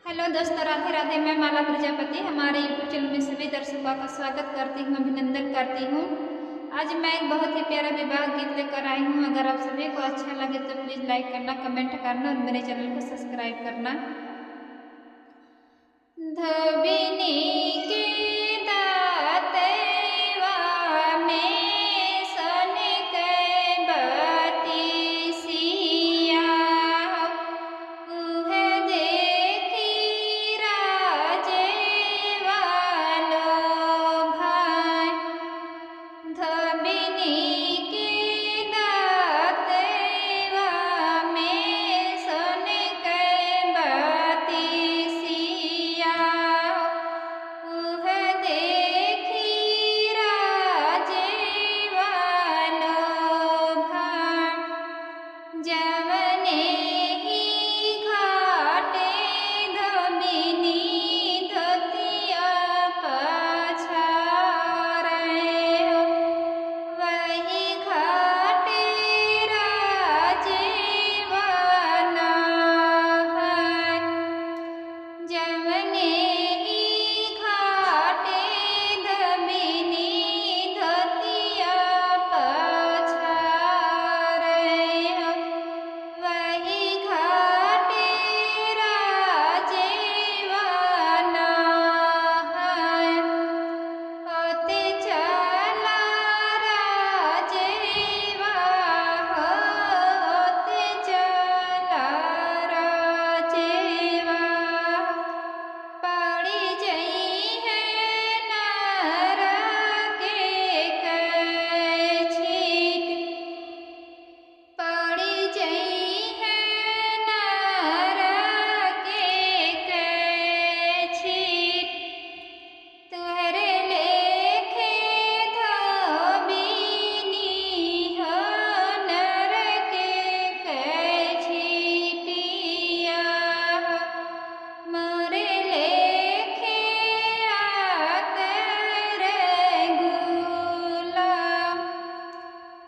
Hello दोस्तों, राधे राधे। मैं माला प्रजापति हमारे यूट्यूब चैनल में सभी दर्शकों का स्वागत करती हूँ, अभिनंदन करती हूँ। आज मैं एक बहुत ही प्यारा विवाह गीत लेकर आई हूँ। अगर आप सभी को अच्छा लगे तो प्लीज़ लाइक करना, कमेंट करना और मेरे चैनल को सब्सक्राइब करना। धबिनी के दातवा में सन के बती सिया, उह देखी राजे वालो भाई। धबिनी के दातवा में सन के बती सिया, उह देखी राजे वालो भाई। जवने ही घाटे धबिनी धोतिया पछारे हो, वही घाटे राजे वाला है। जवने ही घाटे धबिनी धोतिया पछारे हो, वही घाटे राजे वाला है। होते चला राजे होते चला राजे पड़ी जई है नार के छीट, पड़ी जई है नार के छीट। तुहरे लेखे धबिनी हो नर के छीटिया, मोरे लेखे आतर गुलाम।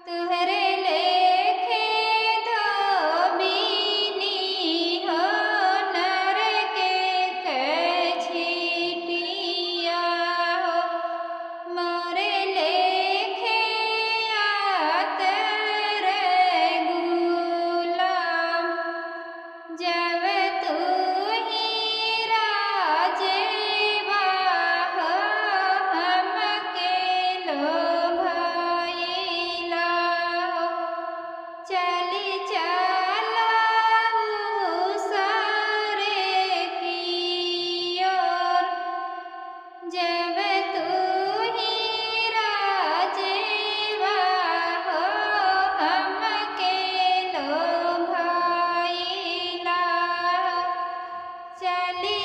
तुहरे लेखे धबिनी हो नर के छीटिया, मोरे लेखे आतर गुलाम। जब तू ही राजे हमके लोभाइला, चली चला सारे की ओर। जब तू ही राजे हमके लोभाइला, चली